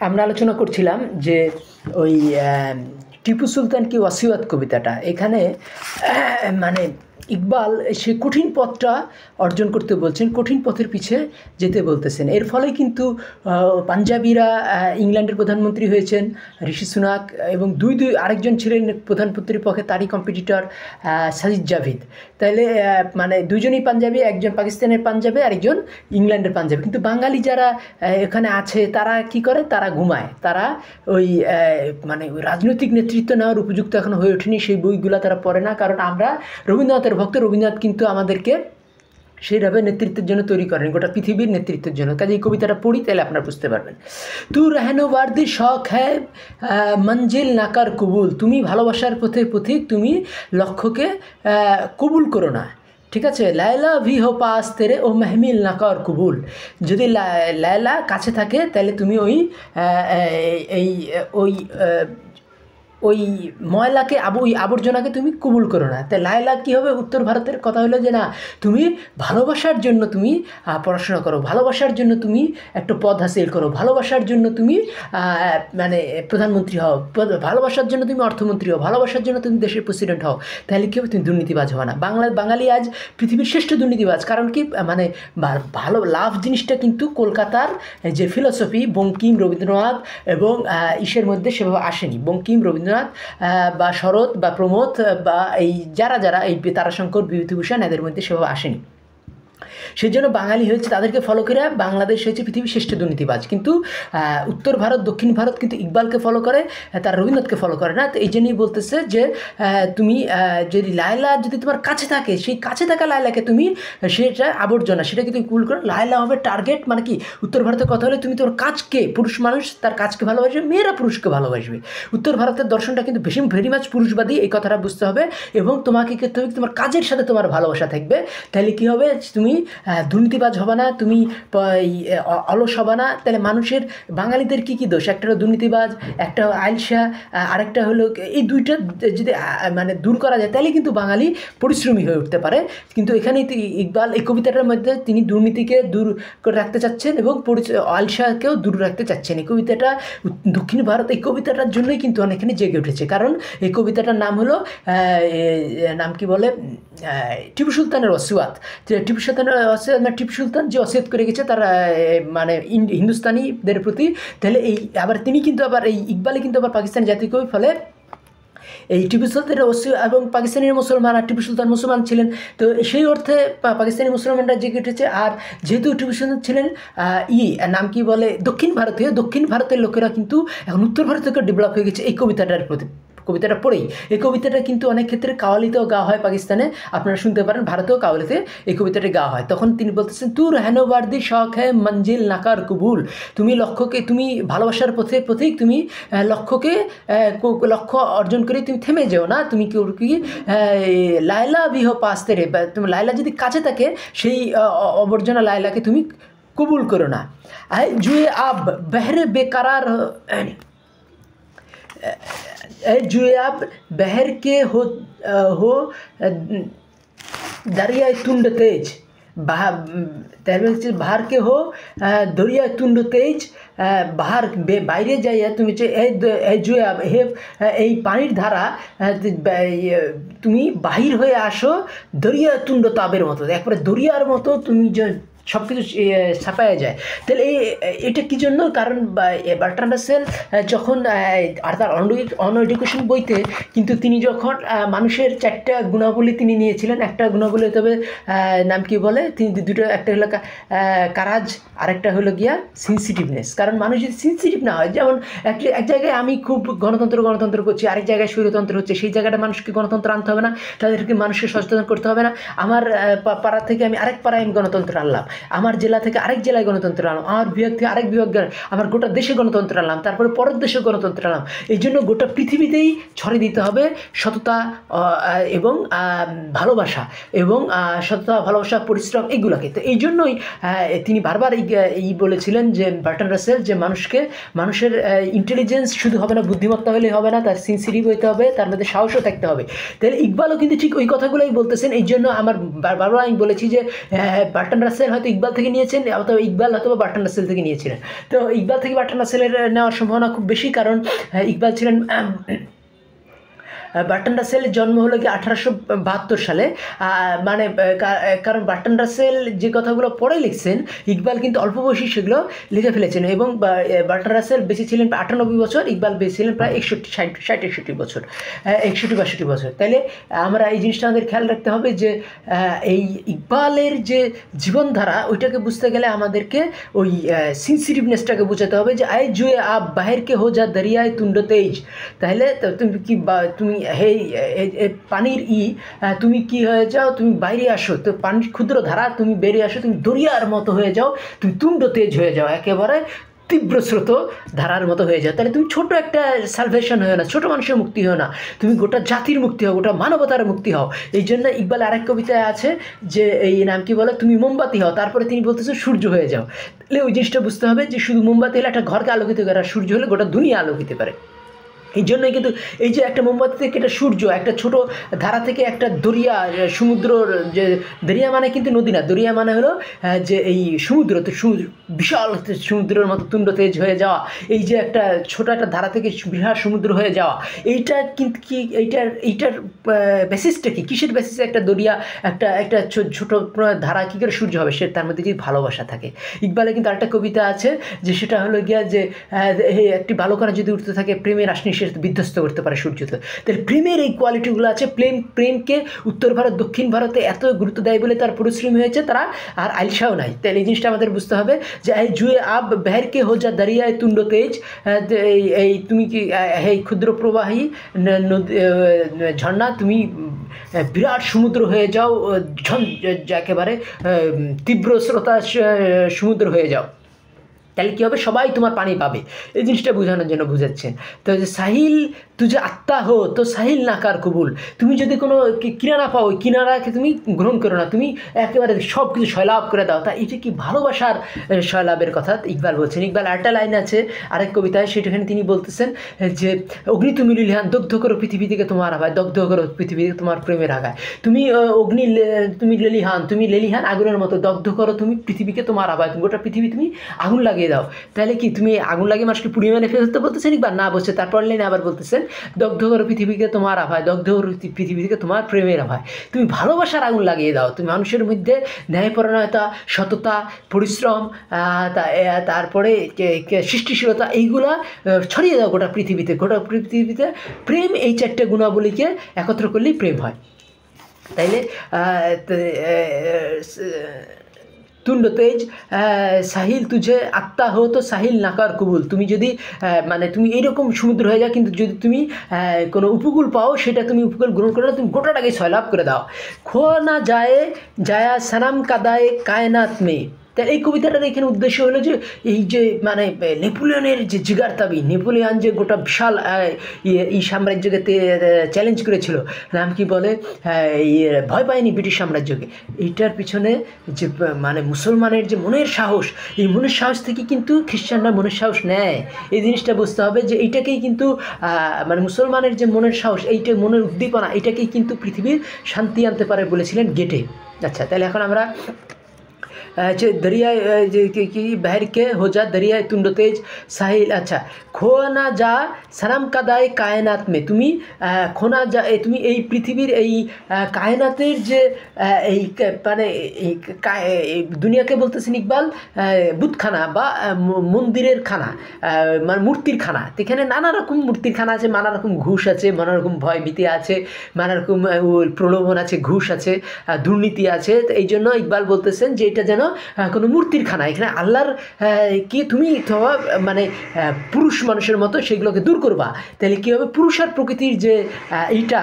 আমরা আলোচনা করছিলাম যে ওই টিপু সুলতান কি ওয়াসিয়াত কবিতাটা এখানে মানে ইকবাল সে কঠিন পথটা অর্জন করতে বলছেন, কঠিন পথের পিছে যেতে বলতেছেন। এর ফলে কিন্তু পাঞ্জাবিরা ইংল্যান্ডের প্রধানমন্ত্রী হয়েছেন ঋষি সুনাক, এবং আরেকজন ছিলেন প্রধানমন্ত্রীর পক্ষে তারই কম্পিটিটর সাজিদ জাভিদ। তাইলে মানে দুজনই পাঞ্জাবি, একজন পাকিস্তানের পাঞ্জাবি আর একজন ইংল্যান্ডের পাঞ্জাবি। কিন্তু বাঙালি যারা এখানে আছে তারা কি করে, তারা ঘুমায়, তারা ওই মানে রাজনৈতিক নেতৃত্ব নেওয়ার উপযুক্ত এখন হয়ে ওঠেনি, সেই বইগুলো তারা পড়ে না। কারণ আমরা রবীন্দ্রনাথের ভক্ত, রবীন্দ্রনাথ কিন্তু আমাদেরকে সেইভাবে নেতৃত্বের জন্য তৈরি করেন, গোটা পৃথিবীর নেতৃত্বের জন্য। কাজে এই কবিতাটা পড়ি, তাহলে আপনারা বুঝতে পারবেন। তু রহনওয়ার্দি শখ হ্যায় মঞ্জিল নাকার কবুল, তুমি ভালোবাসার পথে পথিক, তুমি লক্ষ্যকে কবুল করো না। ঠিক আছে, লায়লা ভি হো পাস তেরে ও মেহমিল নাকার কবুল, যদি লায়লা কাছে থাকে তাহলে তুমি ওই ময়লাকে ওই আবর্জনাকে তুমি কবুল করো না। তাই লায়লা কী হবে, উত্তর ভারতের কথা হলো যে না, তুমি ভালোবাসার জন্য তুমি পড়াশোনা করো, ভালোবাসার জন্য তুমি একটা পদ হাসিল করো, ভালোবাসার জন্য তুমি মানে প্রধানমন্ত্রী হও, ভালোবাসার জন্য তুমি অর্থমন্ত্রী হও, ভালোবাসার জন্য তুমি দেশের প্রেসিডেন্ট হও, তাহলে কী হবে, তুমি দুর্নীতিবাজ হও না। বাঙালি আজ পৃথিবীর শ্রেষ্ঠ দুর্নীতিবাজ। কারণ কি, মানে ভালো লাভ জিনিসটা কিন্তু কলকাতার যে ফিলসফি বঙ্কিম, রবীন্দ্রনাথ এবং ইসের মধ্যে সেভাবে আসেনি। বঙ্কিম, রবীন্দ্রনাথ বা শরৎ বা প্রমোদ বা এই যারা এই তারাশঙ্কর, বিভূতিভূষণ, এদের মধ্যে সেভাবে আসেনি। সেই জন্য বাঙালি হয়েছে, তাদেরকে ফলো করে বাংলাদেশ হয়েছে পৃথিবীর শ্রেষ্ঠ দুর্নীতিবাজ। কিন্তু উত্তর ভারত, দক্ষিণ ভারত কিন্তু ইকবালকে ফলো করে, তার রবীন্দ্রনাথকে ফলো করে না। তো এই জন্যই বলতেছে যে তুমি যদি লায়লা যদি তোমার কাছে থাকে, সেই কাছে থাকা লায়লাকে তুমি সেটা আবর্জনা, সেটাকে তুমি কুল করো। লায়লা হবে টার্গেট, মানে কি, উত্তর ভারতের কথা হলে তুমি তোমার কাজকে, পুরুষ মানুষ তার কাজকে ভালোবাসবে, মেয়েরা পুরুষকে ভালোবাসবে। উত্তর ভারতের দর্শনটা কিন্তু ভেরি মাছ পুরুষবাদী, এই কথাটা বুঝতে হবে। এবং তোমাকে করতে হবে, তোমার কাজের সাথে তোমার ভালোবাসা থাকবে, তাহলে কী হবে, তুমি দুর্নীতিবাজ হবে না, তুমি অলস হবে না। তাহলে মানুষের, বাঙালিদের কী দোষ, একটা হলো দুর্নীতিবাজ, একটা আইলসা, আরেকটা হলো, এই দুইটা যদি মানে দূর করা যায় তাহলে কিন্তু বাঙালি পরিশ্রমী হয়ে উঠতে পারে। কিন্তু এখানেই ইকবাল এই কবিতাটার মধ্যে তিনি দুর্নীতিকে দূর করে রাখতে চাচ্ছেন এবং আইলসাকেও দূর রাখতে চাচ্ছেন। এই কবিতাটা দক্ষিণ ভারত এই কবিতাটার জন্যই কিন্তু অনেকখানি জেগে উঠেছে। কারণ এই কবিতাটার নাম হলো নাম কি বলে, টিপু সুলতানের ওয়াসিয়াত। টিপু সুলতানের ওয়াসিয়াত মানে টিপু সুলতান যে ওয়াসিয়াত করে গেছে তার মানে হিন্দুস্তানিদের প্রতি। তাহলে এই আবার তিনি কিন্তু আবার এই ইকবালে কিন্তু আবার পাকিস্তানি জাতীয় কবি, ফলে এই টিপু সুলতানের এবং পাকিস্তানের মুসলমান, আর টিপু সুলতান মুসলমান ছিলেন। তো সেই অর্থে পাকিস্তানি মুসলমানরা জেগে উঠেছে। আর যেহেতু টিপু সুলতান ছিলেন নাম কি বলে দক্ষিণ ভারতের লোকেরা কিন্তু এখন উত্তর ভারত থেকে ডেভেলপ হয়ে গেছে এই কবিতাটার প্রতি। কবিতাটা পড়েই, এই কবিতাটা কিন্তু অনেক ক্ষেত্রে কাওয়ালিতেও গাওয়া হয় পাকিস্তানে, আপনারা শুনতে পারেন, ভারতেও কাওয়ালিতে এই কবিতাটা গাওয়া হয়। তখন তিনি বলতেছেন, তু রহনওয়ার্দি শখ হ্যায় মঞ্জিল নাকার কবুল, তুমি লক্ষ্যকে, তুমি ভালোবাসার পথিক, তুমি লক্ষ্য অর্জন করে তুমি থেমে যেও না। তুমি কি লায়লা ভি হো পাস তেরে, তুমি লায়লা যদি কাছে থাকে, সেই অবর্জনা লায়লাকে তুমি কবুল করো না। জুয়ে আব বেহরে বেকারার जुए आप बहर के हो दरियाए तुंड तेज, बाहर के हो दरियाए तुंड तेज, বাহার বাইরে যাইয়া তুমি যে জুয়ে এই পানির ধারা, তুমি বাহির হয়ে আসো দরিয়া তুণ্ড তাবের মতো, একবারে দরিয়ার মতো তুমি যে সব কিছু ছাপায়া যায়। তাহলে এটা কী জন্য, কারণ বার্ট্রান্ড রাসেল যখন আর তার অন এডুকেশন বইতে কিন্তু তিনি যখন মানুষের 4টা গুণাবলী তিনি নিয়েছিলেন। একটা গুণাবলী তবে নাম কি বলে, তিনি দুটো, একটা হলো কারাজ, আরেকটা হলো গিয়া সেন্সিটিভনেস। কারণ মানুষ যদি সেন্সিটিভ না হয়, যেমন এক জায়গায় আমি খুব গণতন্ত্র করছি, আরেক জায়গায় স্বৈরতন্ত্র হচ্ছে, সেই জায়গাটা মানুষকে গণতন্ত্র আনতে হবে না, তাদেরকে মানুষকে সচেতন করতে হবে না। আমার পাড়া থেকে আমি আরেক পাড়ায় গণতন্ত্র আনলাম, আমার জেলা থেকে আরেক জেলায় গণতন্ত্র আনলাম, আমার বিভাগ থেকে আরেক বিভাগ, আমার গোটা দেশে গণতন্ত্র আনলাম, তারপরে পরের দেশে গণতন্ত্র আনলাম। এই জন্য গোটা পৃথিবীতেই ছড়িয়ে দিতে হবে সততা এবং ভালোবাসা, এবং সততা, ভালোবাসা, পরিশ্রম, এইগুলোকে। তো এই জন্যই তিনি বারবার এই বলেছিলেন যে বার্ট্রান্ড রাসেল, যে মানুষের ইন্টেলিজেন্স শুধু হবে না, বুদ্ধিমত্তা হলেই হবে না, তার সেন্সিটিভ হইতে হবে, তার মধ্যে সাহসও থাকতে হবে। তাহলে ইকবালও কিন্তু ঠিক ওই কথাগুলোই বলতেছেন। এই জন্য আমার বারবার আমি বলেছি যে বার্ট্রান্ড রাসেল হয়তো ইকবাল থেকে নিয়েছেন, অথবা ইকবাল অথবা বার্ট্রান্ড রাসেল থেকে নিয়েছিলেন। তো ইকবাল থেকে বার্ট্রান্ড রাসেলের নেওয়ার সম্ভাবনা খুব বেশি, কারণ ইকবাল ছিলেন বার্ট্রান্ড রাসেলের জন্ম হলো কি 1872 সালে, মানে কারণ বার্ট্রান্ড রাসেল যে কথাগুলো পরে লিখছেন ইকবাল কিন্তু অল্প বয়সী সেগুলো লিখে ফেলেছেন, এবং বার্ট্রান্ড রাসেল বেঁচে ছিলেন প্রায় 98 বছর, ইকবাল বেঁচে ছিলেন প্রায় 61 বছর, 61-62 বছর। তাইলে আমরা এই জিনিসটা আমাদের খেয়াল রাখতে হবে যে এই ইকবালের যে জীবনধারা ওইটাকে বুঝতে গেলে আমাদেরকে ওই সেন্সিটিভনেসটাকে বোঝাতে হবে, যে আয় জুয়ে আপ বাহিরকে হো যা দরিয়ায় তুন্ড তেজ। তাহলে তুমি কি তুমি পানির তুমি কি হয়ে যাও, তুমি বাইরে আসো, তো পানির ক্ষুদ্র ধারা তুমি বেরিয়ে আসো, তুমি দরিয়ার মতো হয়ে যাও, তুমি তুণ্ড তেজ হয়ে যাও, একেবারে তীব্র স্রোত ধারার মতো হয়ে যাও। তাহলে তুমি ছোট একটা সালভেশন হও না, ছোট মানুষের মুক্তি হও না, তুমি গোটা জাতির মুক্তি হও, গোটা মানবতার মুক্তি হও। এই জন্য ইকবাল আরেক কবিতায় আছে যে এই নাম কি বলে, তুমি মোমবাতি হও, তারপরে তিনি বলতেছে সূর্য হয়ে যাও। তাহলে ওই জিনিসটা বুঝতে হবে যে শুধু মোমবাতি হলে একটা ঘরকে আলোকিত করে, আর সূর্য হলে গোটা দুনিয়া আলোকিত করে। এই জন্যই কিন্তু এই যে একটা মোমবাতি থেকে একটা সূর্য, একটা ছোট ধারা থেকে একটা দরিয়া, সমুদ্রর যে দরিয়া মানে কিন্তু নদী না, দরিয়া মানে হলো যে এই সমুদ্র, তো বিশাল সমুদ্রের মতো তুণ্ড তেজ হয়ে যাওয়া, এই যে একটা ছোট একটা ধারা থেকে বিশাল সমুদ্র হয়ে যাওয়া, এইটা কিন্তু কি এইটার বেসিসটা কি, কিসের বেসিসে একটা দরিয়া, একটা ছোট ধারা কী করে সূর্য হবে, সে তার মধ্যে যদি ভালোবাসা থাকে। ইকবালে কিন্তু আরেকটা কবিতা আছে যে সেটা হলো গিয়া যে একটি বালকরা যদি উঠতে থাকে প্রেমের আসনি সে বিধ্বস্ত করতে পারে সূর্য। তাহলে প্রেমের এই কোয়ালিটিগুলো আছে। প্রেমকে উত্তর ভারত দক্ষিণ ভারতে এত গুরুত্ব দেয় বলে তার পরিশ্রমী হয়েছে, তারা আর আলসাও নাই। তাহলে এই জিনিসটা আমাদের বুঝতে হবে যে এই জুয়ে আব বেহরকে হো যা দরিয়ায় তুণ্ড তেজ, এই তুমি কি এই ক্ষুদ্র প্রবাহী ঝর্ণা, তুমি বিরাট সমুদ্র হয়ে যাও, একেবারে তীব্র স্রোতা সমুদ্র হয়ে যাও। তাহলে কী হবে, সবাই তোমার পানি পাবে। এই জিনিসটা বোঝানোর জন্য বুঝাচ্ছেন। তো যে সাহিল তুই যে আত্মা হো তো সাহিল নাকার কবুল, তুমি যদি কোনো কিনারা পাও ওই কিনারাকে তুমি গ্রহণ করো না, তুমি একেবারে সব কিছু সয়লাভ করে দাও। তা এটা কি ভালোবাসার সয়লাভের কথা ইকবাল বলছেন। ইকবাল আরেকটা লাইন আছে আরেক কবিতায়, সেটাখানে তিনি বলতেছেন যে অগ্নি তুমি লিলিহান, দগ্ধ করো পৃথিবী থেকে তোমার আগায়, দগ্ধ করো পৃথিবী থেকে তোমার প্রেমের আগায়। তুমি অগ্নি, তুমি লেলিহান আগুনের মতো, দগ্ধ করো তুমি পৃথিবীকে তোমার আগায়, গোটা পৃথিবী তুমি আগুন লাগিয়ে দাও। তাহলে কি তুমি আগুন লাগিয়ে মানুষকে পুড়িয়ে মেরে ফেলতে বলতেছেন ইকবাল? না, বলছে তারপর লাইনে আবার বলতেছেন দগ্ধ করো পৃথিবীকে তোমার আভায়, দগ্ধ করো পৃথিবী থেকে তোমার প্রেমের আভায়। তুমি ভালোবাসার আগুন লাগিয়ে দাও, তুমি মানুষের মধ্যে ন্যায়পরায়ণতা, সততা, পরিশ্রম, তারপরে সৃষ্টিশীলতা, এইগুলা ছড়িয়ে দাও গোটা পৃথিবীতে। গোটা পৃথিবীতে প্রেম, এই চারটে গুণাবলীকে একত্র করলেই প্রেম হয়। তাইলে তুণ্ড তেজ সাহিল তুঝে আত্মা হো তো সাহিল নাকার কবুল, তুমি যদি মানে তুমি এইরকম সমুদ্র হয়ে যাও, কিন্তু যদি তুমি কোনো উপকূল পাও সেটা তুমি উপকূল গ্রহণ করে তুমি গোটাটাকে সয়লাভ করে দাও। খো না জায়া সানাম কাদায় কায়নাত মে। তাহলে এই কবিতাটার এখানে উদ্দেশ্য হলো যে এই যে মানে নেপোলিয়নের যে জিগার তাবি, নেপোলিয়ন যে গোটা বিশাল এই সাম্রাজ্যকে চ্যালেঞ্জ করেছিল, নাম কি বলে, ভয় পায়নি ব্রিটিশ সাম্রাজ্যকে। এইটার পিছনে যে মানে মুসলমানের যে মনের সাহস, এই মনের সাহস থেকে কিন্তু খ্রিস্টানরা মনের সাহস নেয়। এই জিনিসটা বুঝতে হবে যে এইটাকেই কিন্তু মানে মুসলমানের যে মনের সাহস, এইটা মনের উদ্দীপনা, এটাকেই কিন্তু পৃথিবীর শান্তি আনতে পারে বলেছিলেন গেটে। আচ্ছা, তাহলে এখন আমরা যে দরিয়ায় যে কি বাহিরকে হো যা দরিয়ায় তুণ্ড তেজ সাহিল। আচ্ছা, খো না যা সানাম কাদায় কায়নাত মে, তুমি খোনা যা, তুমি এই পৃথিবীর এই কায়নাতের যে এই মানে এই দুনিয়াকে বলতেছেন ইকবাল বুতখানা বা মন্দিরের খানা, মানে মূর্তির খানা। এখানে নানা রকম মূর্তির খানা আছে, নানা রকম ঘুষ আছে, নানা রকম ভয় ভীতি আছে, নানা রকম প্রলোভন আছে, ঘুষ আছে, দুর্নীতি আছে। তো এই জন্য ইকবাল বলতেছেন যে এটা যেন কোনো মূর্তির খানা। এখানে আল্লাহর কি তুমি মানে পুরুষ মানুষের মতো সেগুলোকে দূর করবা। তাহলে কী হবে, পুরুষ আর প্রকৃতির যে এইটা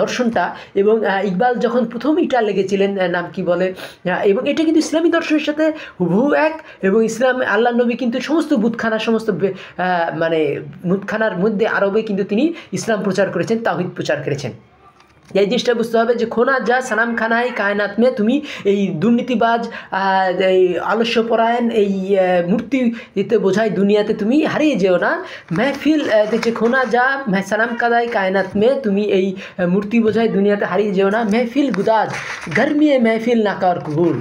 দর্শনটা, এবং ইকবাল যখন প্রথম ইটা লেগেছিলেন নাম কি বলে, এবং এটা কিন্তু ইসলামী দর্শনের সাথে হুবহু এক, এবং ইসলাম আল্লাহ নবী কিন্তু সমস্ত বুতখানা, সমস্ত মানে বুতখানার মধ্যে আরবে কিন্তু তিনি ইসলাম প্রচার করেছেন, তাওহীদ প্রচার করেছেন। এই জিনিসটা বুঝতে হবে যে খোনা যা সানাম খানাই কায়নাত মে, তুমি এই দুর্নীতিবাজ, এই আলস্যপরায়ণ, এই মূর্তিতে বোঝাই দুনিয়াতে তুমি হারিয়ে যেও না। মেহফিল যে খোনা যা সানাম কাদাই কায়নাত মে, তুমি এই মূর্তি বোঝাই দুনিয়াতে হারিয়ে যেও না। মেহফিল গুদাজ গরমিয়ে মেহফিল নাকার কবুল,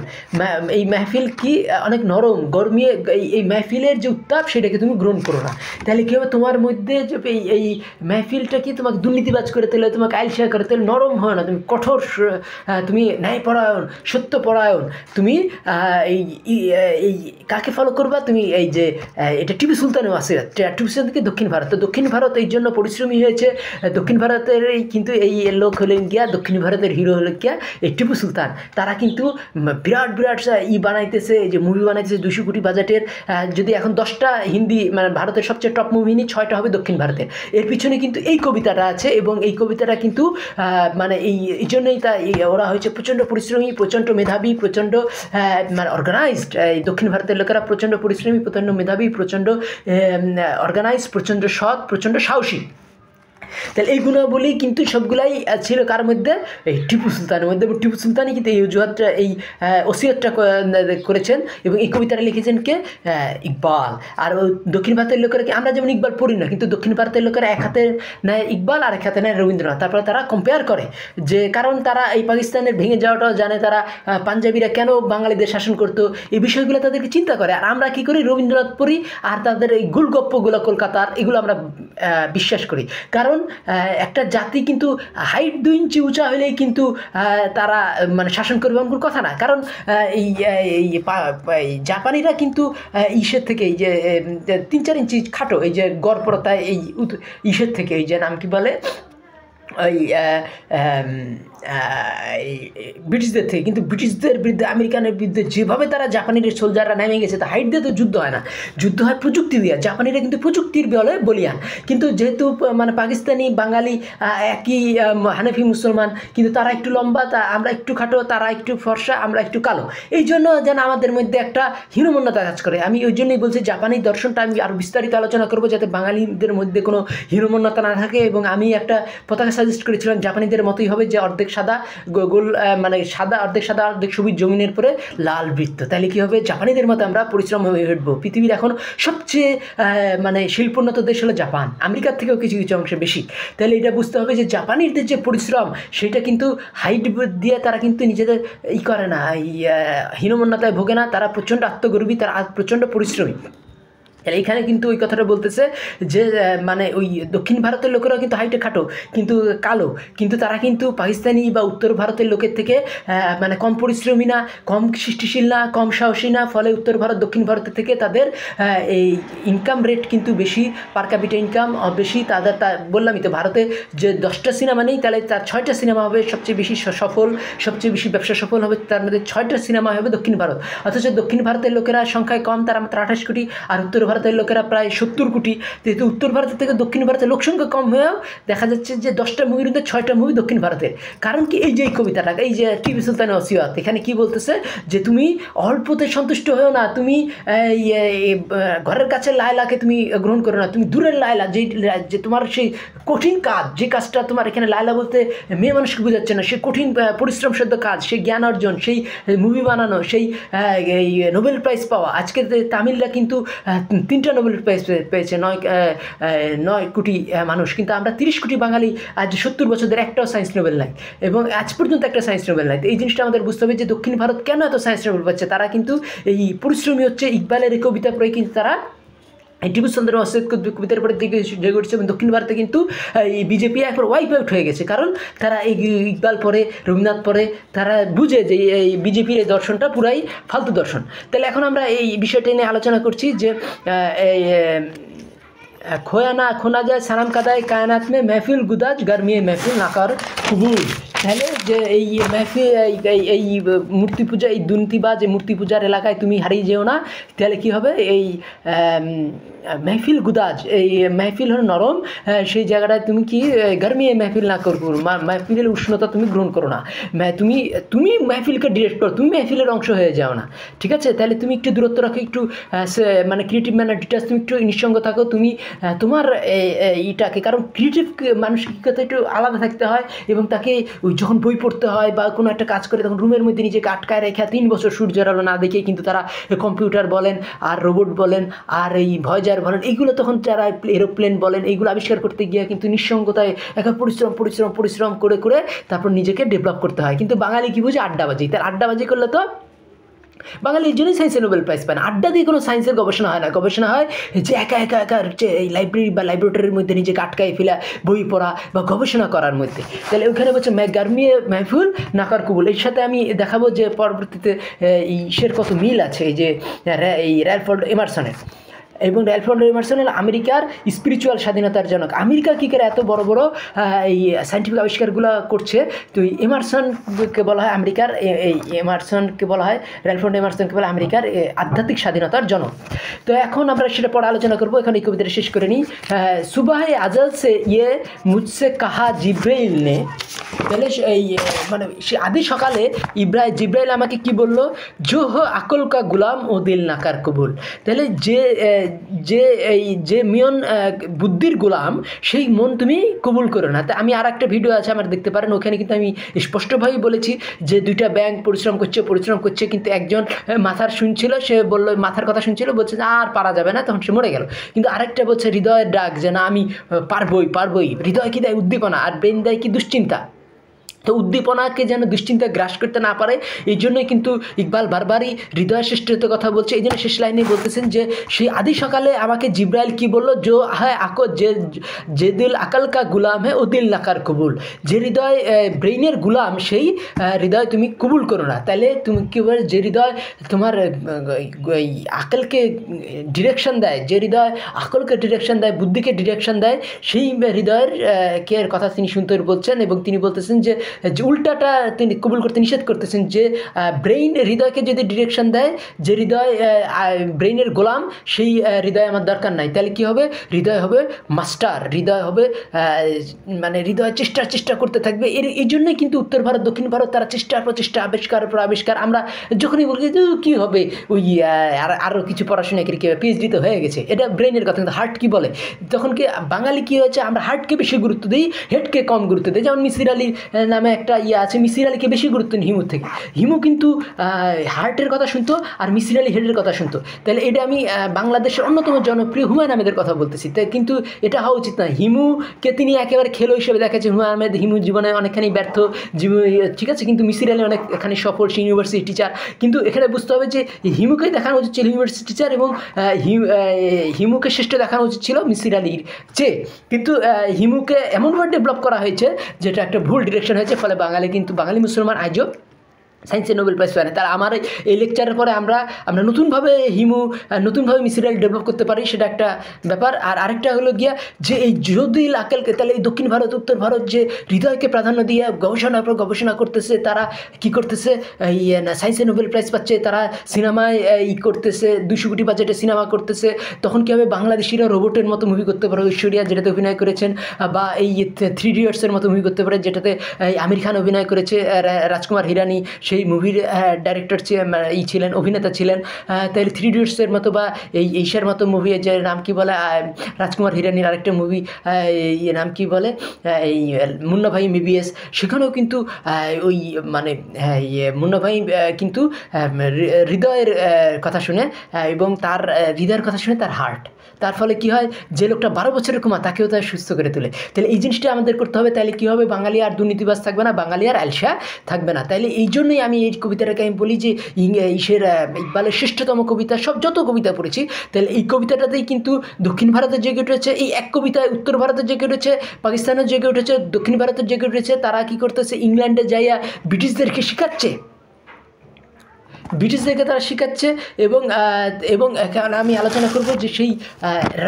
এই মেহফিল কি অনেক নরম, গরমিয়ে এই মেহফিলের যে উত্তাপ সেটাকে তুমি গ্রহণ করো না। তাহলে কী হবে, তোমার মধ্যে যে এই মেহফিলটা কি তোমাকে দুর্নীতিবাজ করে তোলে, তোমাকে আইলসা করে তোলে, নরম হয় না, তুমি কঠোর, তুমি ন্যায়পরায়ণ, সত্যপরায়ণ, তুমি এই কাকে ফলো করবা, তুমি এই যে এটা টিপু সুলতানেও আছে, টিপু সুলতান থেকে দক্ষিণ ভারত, তো দক্ষিণ ভারত এই জন্য পরিশ্রমী হয়েছে। দক্ষিণ ভারতের কিন্তু এই লোক হলেন গিয়া, দক্ষিণ ভারতের হিরো হলেন গিয়া এই টিপু সুলতান। তারা কিন্তু বিরাট বিরাট বানাইতেছে, এই যে মুভি বানাইতেছে 200 কোটি বাজেটের। যদি এখন 10টা হিন্দি মানে ভারতের সবচেয়ে টপ মুভি নিয়ে 6টা হবে দক্ষিণ ভারতের। এর পিছনে কিন্তু এই কবিতাটা আছে, এবং এই কবিতাটা কিন্তু মানে এই জন্যই ওরা হয়েছে প্রচণ্ড পরিশ্রমী, প্রচণ্ড মেধাবী, প্রচণ্ড মানে অর্গানাইজড। এই দক্ষিণ ভারতের লোকেরা প্রচণ্ড পরিশ্রমী, প্রচণ্ড মেধাবী, প্রচণ্ড অর্গানাইজড, প্রচণ্ড সৎ, প্রচণ্ড সাহসী। তাহলে এই গুণাবলী কিন্তু সবগুলাই ছিল কার মধ্যে, এই টিপু সুলতানের মধ্যে। এবং টিপু সুলতানই কিন্তু এই অজুহাতটা, এই ওসিয়তটা করেছেন, এবং এই কবিতাটা লিখেছেন কে, ইকবাল। আর দক্ষিণ ভারতের লোকেরা কি, আমরা যেমন ইকবাল পড়ি না, কিন্তু দক্ষিণ ভারতের লোকেরা এক হাতে নেয় ইকবাল আর এক হাতে নেয় রবীন্দ্রনাথ। তারপরে তারা কম্পেয়ার করে, যে কারণ তারা এই পাকিস্তানের ভেঙে যাওয়াটাও জানে, তারা পাঞ্জাবিরা কেন বাঙালিদের শাসন করতো, এই বিষয়গুলো তাদেরকে চিন্তা করে। আর আমরা কী করি, রবীন্দ্রনাথ পড়ি, আর তাদের এই গুলগপ্পগুলো কলকাতার, এগুলো আমরা বিশ্বাস করি। কারণ একটা জাতি কিন্তু হাইট 2 ইঞ্চি উঁচা হলেই কিন্তু তারা মানে শাসন করবে এমন কথা না। কারণ এই জাপানিরা কিন্তু ইসের থেকে, এই যে 3-4 ইঞ্চি খাটো, এই যে গড়পড়তায়, এই ইসের থেকে, এই যে নাম কি বলে, ওই ব্রিটিশদের থেকে। কিন্তু ব্রিটিশদের বিরুদ্ধে, আমেরিকানের বিরুদ্ধে যেভাবে তারা জাপানিদের সোলজাররা নেমে গেছে, তা হাইট দিয়ে তো যুদ্ধ হয় না, যুদ্ধ হয় প্রযুক্তি দিয়ে। জাপানিরা কিন্তু প্রযুক্তির বলে বলিয়ান, কিন্তু যেহেতু মানে পাকিস্তানি বাঙালি একই হানাফি মুসলমান, কিন্তু তারা একটু লম্বা, আমরা একটু খাটো, তারা একটু ফর্সা, আমরা একটু কালো, এই জন্য যেন আমাদের মধ্যে একটা হীনমন্যতা কাজ করে। আমি ওই জন্যই বলছি জাপানি দর্শনটা আমি আরও বিস্তারিত আলোচনা করবো, যাতে বাঙালিদের মধ্যে কোনো হীনমন্যতা না থাকে। এবং আমি একটা পতাকা সাজেস্ট করেছিলাম, জাপানিদের মতোই হবে, যে অর্ধেক সাদা গোল, মানে সাদা অর্ধেক সাদা অর্ধেক সবুজ, জমিনের পরে লাল বৃত্ত। তাহলে কী হবে, জাপানিদের মতো আমরা পরিশ্রম হয়ে উঠবো। পৃথিবীর এখন সবচেয়ে মানে শিল্পোন্নত দেশ হলো জাপান, আমেরিকার থেকেও কিছু কিছু অংশে বেশি। তাহলে এটা বুঝতে হবে যে জাপানিদের যে পরিশ্রম, সেটা কিন্তু হাইট দিয়ে তারা কিন্তু নিজেদের করে না, এই হীনমন্যতায় ভোগে না, তারা প্রচণ্ড আত্মগর্বী, তারা প্রচণ্ড পরিশ্রমী। এইখানে কিন্তু ওই কথাটা বলতেছে যে মানে ওই দক্ষিণ ভারতের লোকেরাও কিন্তু হাইটে খাটো, কিন্তু কালো, কিন্তু তারা কিন্তু পাকিস্তানি বা উত্তর ভারতের লোকের থেকে মানে কম পরিশ্রমী না, কম সৃষ্টিশীল না, কম সাহসী না। ফলে উত্তর ভারত দক্ষিণ ভারতের থেকে তাদের এই ইনকাম রেট কিন্তু বেশি, পার ক্যাপিটা ইনকাম বেশি তাদের। বললামই তো, ভারতে যে 10টা সিনেমা নেই, তাহলে তার 6টা সিনেমা হবে সবচেয়ে বেশি সফল, সবচেয়ে বেশি ব্যবসা সফল হবে, তার মধ্যে 6টা সিনেমা হবে দক্ষিণ ভারত। অথচ দক্ষিণ ভারতের লোকেরা সংখ্যায় কম, তারা মাত্র 28 কোটি, আর উত্তর ভারতের লোকেরা প্রায় 70 কোটি। যেহেতু উত্তর ভারতের থেকে দক্ষিণ ভারতের লোকসংখ্যা কম হয়েও দেখা যাচ্ছে যে 10টা মুভির মধ্যে 6টা মুভি দক্ষিণ ভারতের। কারণ কি, এই যে এই কবিতাটা, এই যে টিপু সুলতানের ওসিয়ত, এখানে কি বলতেছে যে তুমি অল্পতে সন্তুষ্ট হয়েও না, তুমি ঘরের কাছে লায়লাকে তুমি গ্রহণ করো না, তুমি দূরের লায়লা, যে তোমার সেই কঠিন কাজ, যে কাজটা তোমার, এখানে লায়লা বলতে মেয়ে মানুষকে বোঝাচ্ছে না, সেই কঠিন পরিশ্রম সাধ্য কাজ, সেই জ্ঞান অর্জন, সেই মুভি বানানো, সেই এই নোবেল প্রাইজ পাওয়া। আজকে তামিলরা কিন্তু 3টা নোবেল প্রাইজ পেয়েছে, 9 কোটি মানুষ, কিন্তু আমরা 30 কোটি বাঙালি, আজ 70 বছরদের একটাও সায়েন্স নোবেল নাই, এবং আজ পর্যন্ত একটা সায়েন্স নোবেল নাই। এই জিনিসটা আমাদের বুঝতে হবে যে দক্ষিণ ভারত কেন এত সায়েন্স নোবেল পাচ্ছে। তারা কিন্তু এই পরিশ্রমী হচ্ছে, ইকবালের এই কবিতা পড়ে কিন্তু তারা টিপু সুলতানের অস্তিত্ব কবিতার পরে দিকে জেগে উঠছে। এবং দক্ষিণ ভারতে কিন্তু এই বিজেপি একবার ওয়াইপ আউট হয়ে গেছে, কারণ তারা এই ইকবাল পরে, রবীন্দ্রনাথ পরে, তারা বুঝে যে এই বিজেপির এই দর্শনটা পুরাই ফালতু দর্শন। তাহলে এখন আমরা এই বিষয়টা নিয়ে আলোচনা করছি যে এই खोया ना खोना जाए सनम कदाए कायनात में महफिल गुदाज गर्मी महफिल नाकार कबूल। তাহলে যে এই মেহফিল এই মূর্তি পূজা, এই দুর্নীতিবাজ এই মূর্তি পূজার এলাকায় তুমি হারিয়ে যেও না। তাহলে কী হবে, এই মেহফিল গুদাজ, এই মেহফিল হলো নরম, সেই জায়গাটায় তুমি কি গরমিয়ে মেহফিল না করবো, মেহফিলের উষ্ণতা তুমি গ্রহণ করো না, তুমি মেহফিলকে ডিরেক্ট করো, তুমি মেহফিলের অংশ হয়ে যাও না, ঠিক আছে? তাহলে তুমি একটু দূরত্ব রাখো, একটু মানে ক্রিয়েটিভ ম্যানার ডিটাচ, তুমি একটু নিঃসঙ্গ থাকো, তুমি তোমার এইটাকে, কারণ ক্রিয়েটিভ মানসিকতা একটু আলাদা থাকতে হয়, এবং তাকে ওই যখন বই পড়তে হয় বা কোনো একটা কাজ করে তখন রুমের মধ্যে নিজেকে আটকায় রেখে 3 বছর সূর্যের আলো না দেখে কিন্তু তারা কম্পিউটার বলেন আর রোবট বলেন আর এই ভয়েজার বলেন, এইগুলো তখন যারা এরোপ্লেন বলেন, এইগুলো আবিষ্কার করতে গিয়ে কিন্তু নিঃসঙ্গতায় একটা পরিশ্রম করে তারপর নিজেকে ডেভেলপ করতে হয়। কিন্তু বাঙালি কী বুঝে, আড্ডাবাজি। তার আড্ডাবাজি করলে তো বাঙালি এই জন্যই সায়েন্সে নোবেল প্রাইজ পায় না। আড্ডা দিয়ে কোনো সায়েন্সের গবেষণা হয় না, গবেষণা হয় যে একা হচ্ছে এই লাইব্রেরি বা ল্যাবরেটরির মধ্যে নিজেকে আটকায় ফেলা, বই পড়া বা গবেষণা করার মধ্যে। তাহলে ওইখানে বলছে গার্মিয়ে মেহফুল নাকার কবুল। এর সাথে আমি দেখাবো যে পরবর্তীতে এই ইসের কত মিল আছে, এই যে এই র্যালফ এমারসনের, এবং র্যালফ এমারসন হল আমেরিকার স্পিরিচুয়াল স্বাধীনতার জনক। আমেরিকা কী করে এত বড় বড় এই সায়েন্টিফিক আবিষ্কারগুলো করছে, তো এমারসনকে বলা হয় আমেরিকার, এই এমারসনকে বলা হয়, র্যালফ এমারসনকে বলা হয় আমেরিকার আধ্যাত্মিক স্বাধীনতার জনক। তো এখন আমরা সেটা পরে আলোচনা করবো, এখন এই কবিতাটা শেষ করে নিই। সুবাহে আজল সে ইয়ে মুঝসে কাহা জিব্রাইল নে, তাহলে এই মানে সে আদি সকালে জিব্রাইল আমাকে কি বলল, জো হো আকল কা গুলাম ও দিল নাকার কবুল। তাহলে যে মিয়ন বুদ্ধির গোলাম, সেই মন তুমি কবুল করো না। তা আমি আর একটা ভিডিও আছে আমার, দেখতে পারেন, ওখানে কিন্তু আমি স্পষ্টভাবেই বলেছি যে 2টা ব্যাঙ পরিশ্রম করছে, কিন্তু একজন মাথার শুনছিল, সে বললো, মাথার কথা শুনছিল, বলছে যে আর পারা যাবে না, তখন সে মরে গেল। কিন্তু আরেকটা বলছে হৃদয়ের ডাক, যে না আমি পারবই। হৃদয় কি দেয়? উদ্দীপনা। আর ব্রেন দেয় কি? দুশ্চিন্তা। তো উদ্দীপনাকে যেন দুশ্চিন্তা গ্রাস করতে না পারে, এই জন্যই কিন্তু ইকবাল বারবারই হৃদয় শ্রেষ্ঠত্বের কথা বলছে। এই জন্য শেষ লাইনে বলতেছেন যে সেই আদি সকালে আমাকে জিব্রাইল কি বলল, জো হ্যাঁ যে দিল আকল কা গুলাম হ্যাঁ ও দিল নাকার কবুল। যে হৃদয় ব্রেইনের গুলাম, সেই হৃদয় তুমি কবুল করো না। তাহলে তুমি কী বলে, যে হৃদয় তোমার এই আকলকে ডিরেকশন দেয়, যে হৃদয় আকলকে ডিরেকশন দেয়, বুদ্ধিকে ডিরেকশন দেয়, সেই হৃদয়ের কে কথা তিনি শুনতে বলছেন। এবং তিনি বলতেছেন যে উল্টাটা তিনি কবুল করতে নিষেধ করতেছেন, যে ব্রেইন হৃদয়কে যদি ডিরেকশন দেয়, যে হৃদয় ব্রেইনের গোলাম, সেই হৃদয় আমার দরকার নাই। তাহলে কী হবে? হৃদয় হবে মাস্টার, হৃদয় হবে মানে হৃদয় চেষ্টা করতে থাকবে। এই জন্যই কিন্তু উত্তর ভারত দক্ষিণ ভারত তারা প্রচেষ্টা আবিষ্কারের পর আবিষ্কার। আমরা যখনই বলি যে কী হবে, ওই আরও কিছু পড়াশোনা করে কী হবে, পিএইচডি তো হয়ে গেছে, এটা ব্রেইনের কথা। কিন্তু হার্ট কী বলে? তখন কি বাঙালি কী হয়েছে, আমরা হার্টকে বেশি গুরুত্ব দিই, হেডকে কম গুরুত্ব দিই। যেমন মিসির আলী নামে একটা আছে, মিসির আলীকে বেশি গুরুত্ব নেই হিমুর থেকে। হিমু কিন্তু হার্টের কথা শুনতো, আর মিসির আলী হেডের কথা শুনতো। তাহলে এটা আমি বাংলাদেশের অন্যতম জনপ্রিয় হুমায়ুন আহমেদের কথা বলতেছি। তাই কিন্তু এটা হওয়া উচিত না। হিমুকে তিনি একেবারে খেলো হিসেবে দেখাচ্ছে। হুমায়ুন আহমেদ হিমু জীবনে অনেকখানি ব্যর্থ, ঠিক আছে, কিন্তু মিসির আলী অনেকখানি সফল, সে ইউনিভার্সিটি টিচার। কিন্তু এখানে বুঝতে হবে যে হিমুকেই দেখানো উচিত ছিল ইউনিভার্সিটি টিচার, এবং হিমুকে শ্রেষ্ঠ দেখানো উচিত ছিল মিসির আলীর চেয়ে। কিন্তু হিমুকে এমনভাবে ডেভেলপ করা হয়েছে যেটা একটা ভুল ডিরেকশন হয়েছে, ফলে বাঙালি মুসলমান আজও সায়েন্সে নোবেল প্রাইজ পায় না। তার আমার এই লেকচারের পরে আমরা নতুনভাবে মিসির আলী ডেভেলপ করতে পারি, সেটা একটা ব্যাপার। আর আরেকটা হলো গিয়া যে এই যদি আকেলকে, তাহলে এই দক্ষিণ ভারত উত্তর ভারত যে হৃদয়কে প্রাধান্য দিয়ে গবেষণার পর গবেষণা করতেছে, তারা কি করতেছে, এই সায়েন্সে নোবেল প্রাইজ পাচ্ছে, তারা সিনেমায় করতেছে, 200 কোটি বাজেটে সিনেমা করতেছে। তখন কী হবে, বাংলাদেশিরা রোবটের মতো মুভি করতে পারে, ঐশ্বরিয়া যেটাতে অভিনয় করেছেন, বা এই 3 ইডিয়টসের মতো মুভি করতে পারে, যেটাতে আমির খান অভিনয় করেছে, রাজকুমার হিরানি সেই মুভির ডাইরেক্টর ছিলেন, অভিনেতা ছিলেন। তাহলে 3 ইডিয়টসের মতো বা এই এইশার মতো মুভি, যে নাম কি বলে, রাজকুমার হিরানির আরেকটা মুভি, নাম কি বলে, এই মুন্না ভাই MBBS, সেখানেও কিন্তু ওই মানে মুন্না ভাই কিন্তু হৃদয়ের কথা শুনে, এবং তার হৃদয়ের কথা শুনে তার হার্ট, তার ফলে কি হয়, যে লোকটা 12 বছরের কোমা তাকেও তার সুস্থ করে তোলে। তাহলে এই জিনিসটা আমাদের করতে হবে। তাহলে কী হবে, বাঙালি আর দুর্নীতিবাজ থাকবে না, বাঙালি আর আলসা থাকবে না। তাইলে এই জন্যই আমি এই কবিতাটাকে আমি বলি যে ইকবালের শ্রেষ্ঠতম কবিতা, যত কবিতা পড়েছি, তাহলে এই কবিতাটাতেই কিন্তু দক্ষিণ ভারতের জেগে উঠেছে, এই এক কবিতায় উত্তর ভারতের জেগে উঠেছে, পাকিস্তানের জেগে উঠেছে, দক্ষিণ ভারতের জেগে উঠেছে। তারা কি করতেছে, ইংল্যান্ডে যাইয়া ব্রিটিশদেরকে শেখাচ্ছে ব্রিটিশদেরকে তারা শেখাচ্ছে এবং এখন আমি আলোচনা করব যে সেই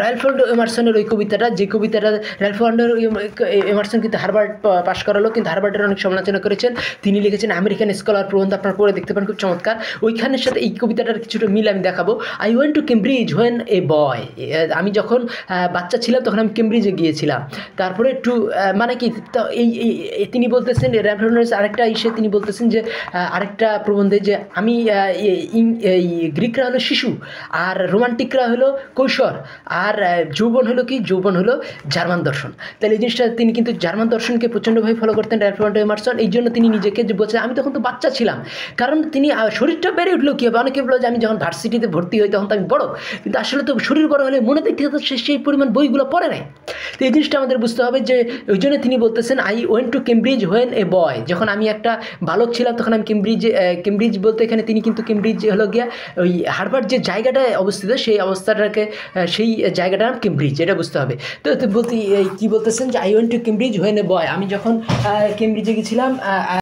র্যালফ ওয়াল্ডো এমারসনের ওই কবিতাটা, যে কবিতাটা র্যালফ ওয়াল্ডো এমারসন কিন্তু হার্ভার্ড পাশ করালো, কিন্তু হার্ভার্ডের অনেক সমালোচনা করেছেন। তিনি লিখেছেন আমেরিকান স্কলার প্রবন্ধ, আপনারা পড়ে দেখতে পান, খুব চমৎকার। ওইখানের সাথে এই কবিতাটার কিছুটা মিল আমি দেখাবো। I went to Cambridge when a boy, আমি যখন বাচ্চা ছিলাম তখন আমি কেমব্রিজে গিয়েছিলাম। তারপরে টু মানে কি, তো তিনি বলতেছেন র্যালফ ওয়াল্ডো আরেকটা তিনি বলতেছেন যে আরেকটা প্রবন্ধে যে আমি এই গ্রিকরা হলো শিশু, আর রোমান্টিকরা হলো কৈশোর, আর যৌবন হলো কি, যৌবন হলো জার্মান দর্শন। তাহলে এই জিনিসটা তিনি কিন্তু জার্মান দর্শনকে প্রচণ্ডভাবে ফলো করতেন র্যালফ ওয়াল্ডো এমারসন। এই জন্য তিনি নিজেকে যে বলছেন আমি তখন তো বাচ্চা ছিলাম, কারণ তিনি শরীরটা বেড়ে উঠলো কী হবে, অনেকে বললো যে আমি যখন ভার্সিটিতে ভর্তি হই তখন তো আমি বড়, কিন্তু আসলে তো শরীর বড় হলে মনে দেখতে তো সেই পরিমাণ বইগুলো পড়ে নেয়। তো এই জিনিসটা আমাদের বুঝতে হবে যে ওই জন্য তিনি বলতেছেন I went to Cambridge when a boy, যখন আমি একটা বালক ছিলাম তখন আমি কেমব্রিজ বলতে এখানে তিনি কিন্তু কেমব্রিজ হলো গিয়া ওই হার্ভার্ড যে জায়গাটায় অবস্থিত সেই অবস্থাটাকে, সেই জায়গাটার নাম কেমব্রিজ, এটা বুঝতে হবে। তো বলতে কী বলতেছেন যে I went to Cambridge when a boy, আমি যখন কেমব্রিজে গেছিলাম